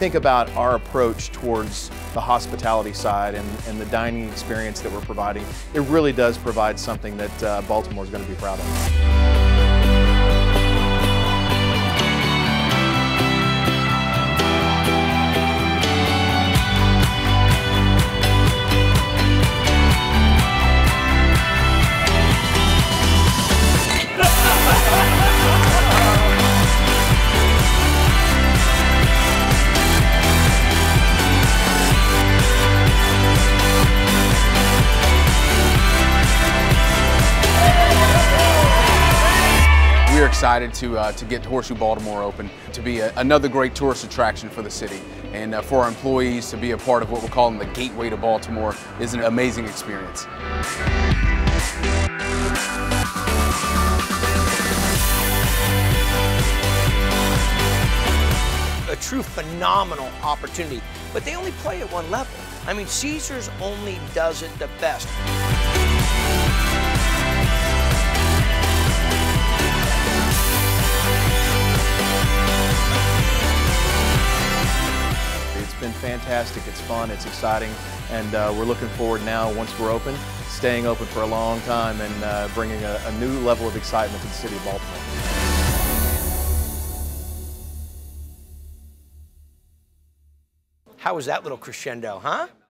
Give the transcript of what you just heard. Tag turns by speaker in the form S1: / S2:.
S1: think about our approach towards the hospitality side and the dining experience that we're providing, it really does provide something that Baltimore is going to be proud of.
S2: We're excited to get Horseshoe Baltimore open, to be another great tourist attraction for the city. And for our employees to be a part of what we're calling the gateway to Baltimore is an amazing experience.
S3: A true phenomenal opportunity, but they only play at one level. I mean, Caesars only does it the best.
S1: It's been fantastic, it's fun, it's exciting, and we're looking forward now, once we're open, staying open for a long time and bringing a new level of excitement to the city of Baltimore.
S3: How was that little crescendo, huh?